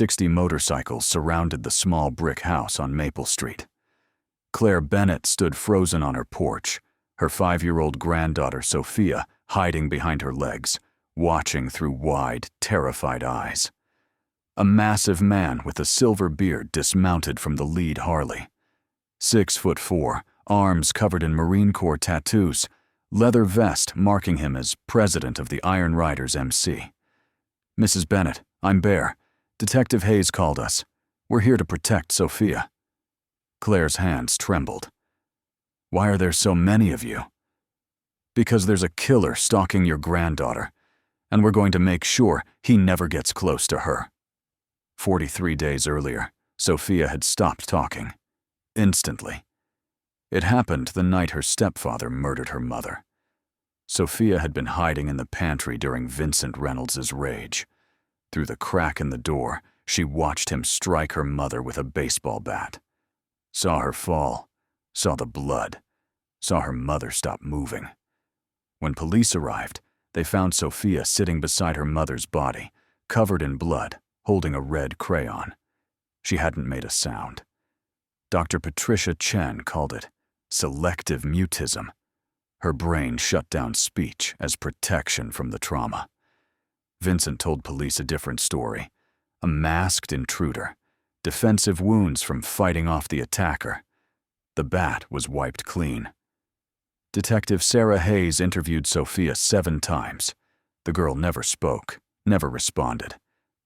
60 motorcycles surrounded the small brick house on Maple Street. Claire Bennett stood frozen on her porch, her 5-year-old granddaughter Sophia hiding behind her legs, watching through wide, terrified eyes. A massive man with a silver beard dismounted from the lead Harley. 6'4", arms covered in Marine Corps tattoos, leather vest marking him as president of the Iron Riders MC. "Mrs. Bennett, I'm Bear. Detective Hayes called us. We're here to protect Sophia." Claire's hands trembled. "Why are there so many of you?" "Because there's a killer stalking your granddaughter, and we're going to make sure he never gets close to her." 43 days earlier, Sophia had stopped talking. Instantly. It happened the night her stepfather murdered her mother. Sophia had been hiding in the pantry during Vincent Reynolds's rage. Through the crack in the door, she watched him strike her mother with a baseball bat. Saw her fall, saw the blood, saw her mother stop moving. When police arrived, they found Sophia sitting beside her mother's body, covered in blood, holding a red crayon. She hadn't made a sound. Dr. Patricia Chen called it selective mutism. Her brain shut down speech as protection from the trauma. Vincent told police a different story. A masked intruder, defensive wounds from fighting off the attacker. The bat was wiped clean. Detective Sarah Hayes interviewed Sophia 7 times. The girl never spoke, never responded,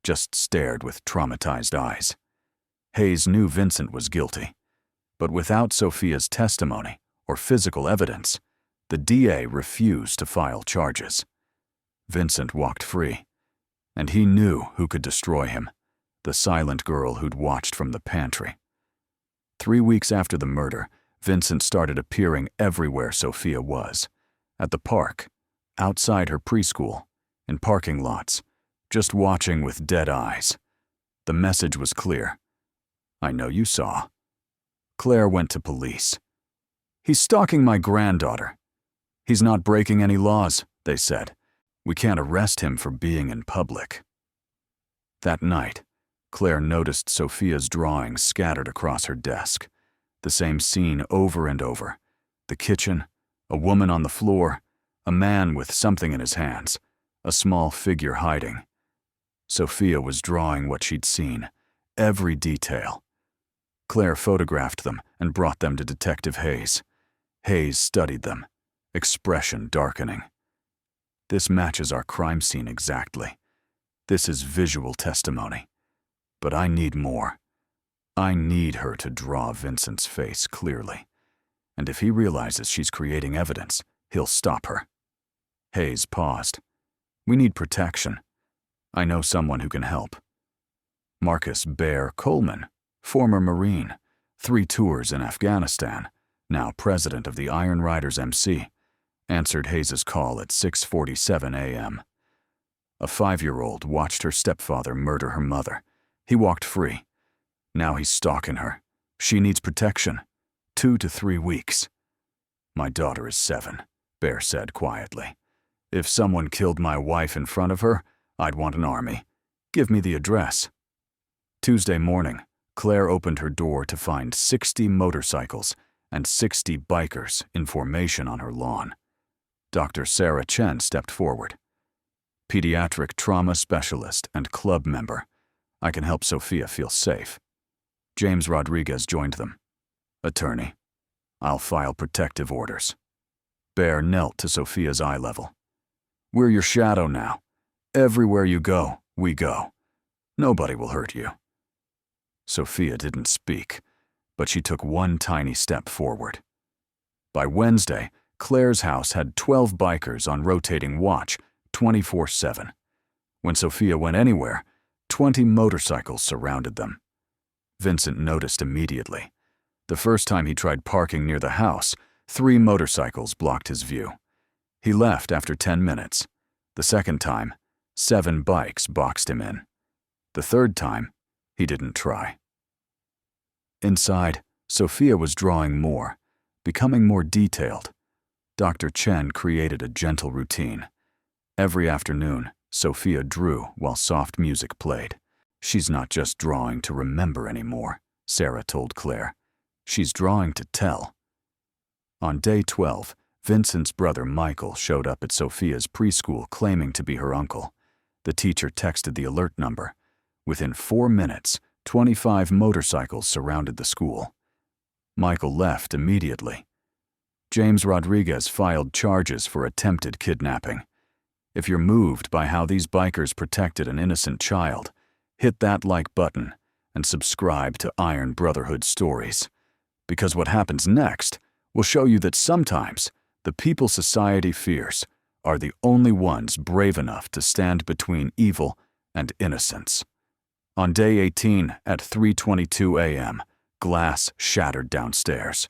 just stared with traumatized eyes. Hayes knew Vincent was guilty, but without Sophia's testimony or physical evidence, the DA refused to file charges. Vincent walked free, and he knew who could destroy him, the silent girl who'd watched from the pantry. 3 weeks after the murder, Vincent started appearing everywhere Sophia was. At the park, outside her preschool, in parking lots, just watching with dead eyes. The message was clear. "I know you saw." Claire went to police. "He's stalking my granddaughter." "He's not breaking any laws," they said. "We can't arrest him for being in public." That night, Claire noticed Sophia's drawings scattered across her desk. The same scene over and over. The kitchen, a woman on the floor, a man with something in his hands, a small figure hiding. Sophia was drawing what she'd seen, every detail. Claire photographed them and brought them to Detective Hayes. Hayes studied them, expression darkening. "This matches our crime scene exactly. This is visual testimony. But I need more. I need her to draw Vincent's face clearly. And if he realizes she's creating evidence, he'll stop her." Hayes paused. "We need protection. I know someone who can help." Marcus Bear Coleman, former Marine, 3 tours in Afghanistan, now president of the Iron Riders MC, answered Hayes' call at 6:47 a.m. A 5-year-old watched her stepfather murder her mother. He walked free. Now he's stalking her. She needs protection. 2 to 3 weeks. "My daughter is 7, Bear said quietly. "If someone killed my wife in front of her, I'd want an army. Give me the address." Tuesday morning, Claire opened her door to find 60 motorcycles and 60 bikers in formation on her lawn. Dr. Sarah Chen stepped forward. "Pediatric trauma specialist and club member. I can help Sophia feel safe." James Rodriguez joined them. "Attorney. I'll file protective orders." Bear knelt to Sophia's eye level. "We're your shadow now. Everywhere you go, we go. Nobody will hurt you." Sophia didn't speak, but she took one tiny step forward. By Wednesday, Claire's house had 12 bikers on rotating watch 24/7. When Sophia went anywhere, 20 motorcycles surrounded them. Vincent noticed immediately. The first time he tried parking near the house, 3 motorcycles blocked his view. He left after 10 minutes. The second time, 7 bikes boxed him in. The third time, he didn't try. Inside, Sophia was drawing more, becoming more detailed. Dr. Chen created a gentle routine. Every afternoon, Sophia drew while soft music played. She's not just drawing to remember anymore, Sarah told Claire. She's drawing to tell. On day 12, Vincent's brother Michael showed up at Sophia's preschool claiming to be her uncle. The teacher texted the alert number. Within 4 minutes, 25 motorcycles surrounded the school. Michael left immediately. James Rodriguez filed charges for attempted kidnapping. If you're moved by how these bikers protected an innocent child, hit that like button and subscribe to Iron Brotherhood Stories. Because what happens next will show you that sometimes the people society fears are the only ones brave enough to stand between evil and innocence. On day 18 at 3:22 a.m., glass shattered downstairs.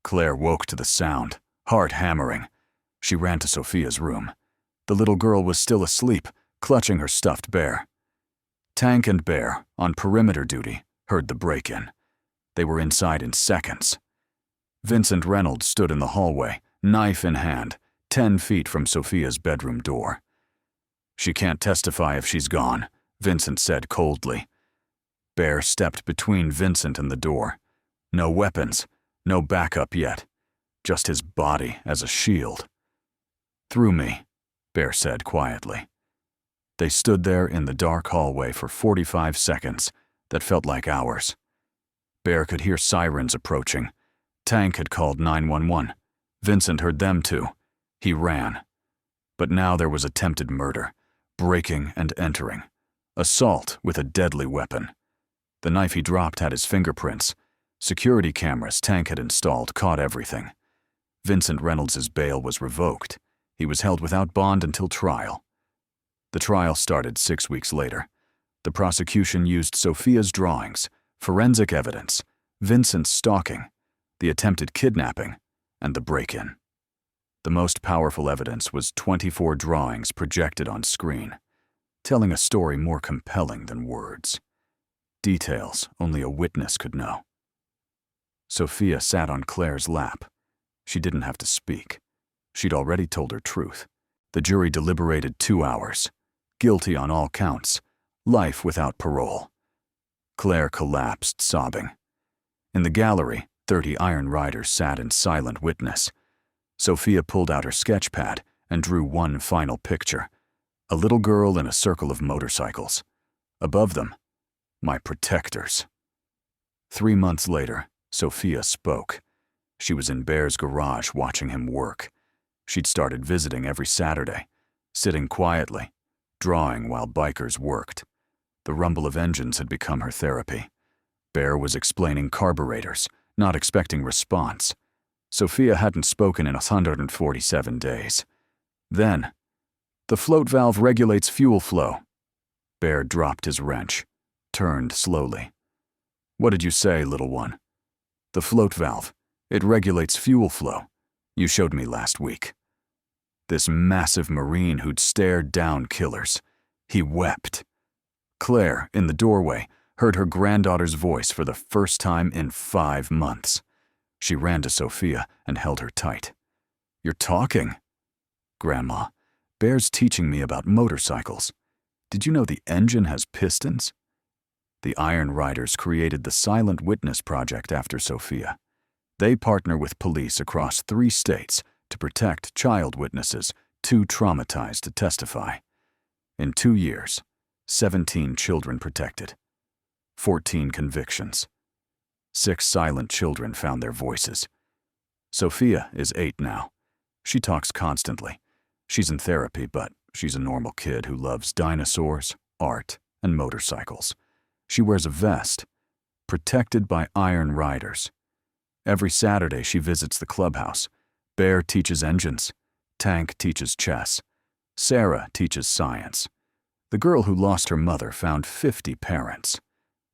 Claire woke to the sound, heart hammering. She ran to Sophia's room. The little girl was still asleep, clutching her stuffed bear. Tank and Bear, on perimeter duty, heard the break-in. They were inside in seconds. Vincent Reynolds stood in the hallway, knife in hand, 10 feet from Sophia's bedroom door. "She can't testify if she's gone," Vincent said coldly. Bear stepped between Vincent and the door. No weapons, no backup yet, just his body as a shield. "Through me," Bear said quietly. They stood there in the dark hallway for 45 seconds that felt like hours. Bear could hear sirens approaching. Tank had called 911. Vincent heard them too. He ran. But now there was attempted murder, breaking and entering. Assault with a deadly weapon. The knife he dropped had his fingerprints. Security cameras Tank had installed caught everything. Vincent Reynolds' bail was revoked. He was held without bond until trial. The trial started 6 weeks later. The prosecution used Sophia's drawings, forensic evidence, Vincent's stalking, the attempted kidnapping, and the break-in. The most powerful evidence was 24 drawings projected on screen, telling a story more compelling than words. Details only a witness could know. Sophia sat on Claire's lap. She didn't have to speak. She'd already told her truth. The jury deliberated 2 hours. Guilty on all counts. Life without parole. Claire collapsed, sobbing. In the gallery, 30 Iron Riders sat in silent witness. Sophia pulled out her sketch pad and drew one final picture. A little girl in a circle of motorcycles. Above them, my protectors. 3 months later, Sophia spoke. She was in Bear's garage watching him work. She'd started visiting every Saturday, sitting quietly, drawing while bikers worked. The rumble of engines had become her therapy. Bear was explaining carburetors, not expecting response. Sophia hadn't spoken in 147 days. Then, "The float valve regulates fuel flow." Bear dropped his wrench, turned slowly. "What did you say, little one?" "The float valve. It regulates fuel flow. You showed me last week." This massive Marine who'd stared down killers. He wept. Claire, in the doorway, heard her granddaughter's voice for the first time in 5 months. She ran to Sophia and held her tight. "You're talking." "Grandma, Bear's teaching me about motorcycles. Did you know the engine has pistons?" The Iron Riders created the Silent Witness Project after Sophia. They partner with police across 3 states to protect child witnesses too traumatized to testify. In 2 years, 17 children protected, 14 convictions. 6 silent children found their voices. Sophia is 8 now. She talks constantly. She's in therapy, but she's a normal kid who loves dinosaurs, art, and motorcycles. She wears a vest, protected by Iron Riders. Every Saturday she visits the clubhouse. Bear teaches engines. Tank teaches chess. Sarah teaches science. The girl who lost her mother found 50 parents.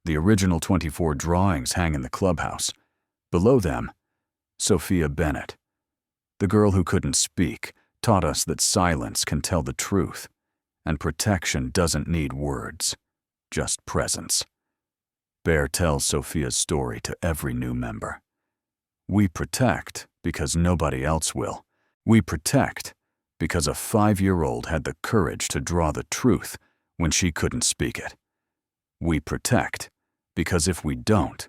The original 24 drawings hang in the clubhouse. Below them, Sophia Bennett. The girl who couldn't speak taught us that silence can tell the truth, and protection doesn't need words, just presence. Bear tells Sophia's story to every new member. We protect because nobody else will. We protect because a 5-year-old had the courage to draw the truth when she couldn't speak it. We protect, because if we don't,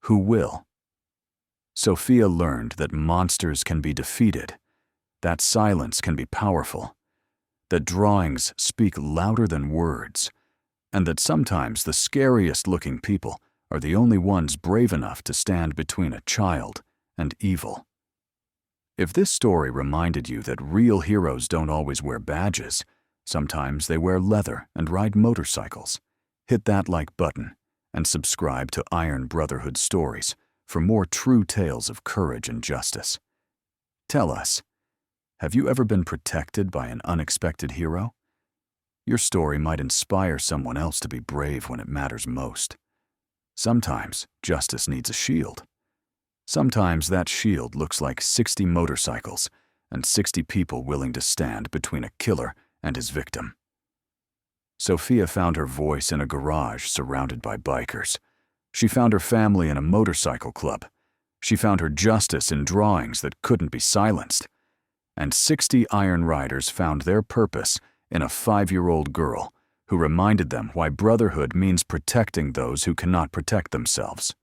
who will? Sophia learned that monsters can be defeated, that silence can be powerful, that drawings speak louder than words, and that sometimes the scariest-looking people are the only ones brave enough to stand between a child and evil. If this story reminded you that real heroes don't always wear badges, sometimes they wear leather and ride motorcycles, hit that like button and subscribe to Iron Brotherhood Stories for more true tales of courage and justice. Tell us, have you ever been protected by an unexpected hero? Your story might inspire someone else to be brave when it matters most. Sometimes justice needs a shield. Sometimes that shield looks like 60 motorcycles and 60 people willing to stand between a killer and his victim. Sophia found her voice in a garage surrounded by bikers. She found her family in a motorcycle club. She found her justice in drawings that couldn't be silenced. And 60 Iron Riders found their purpose in a 5-year-old girl who reminded them why brotherhood means protecting those who cannot protect themselves.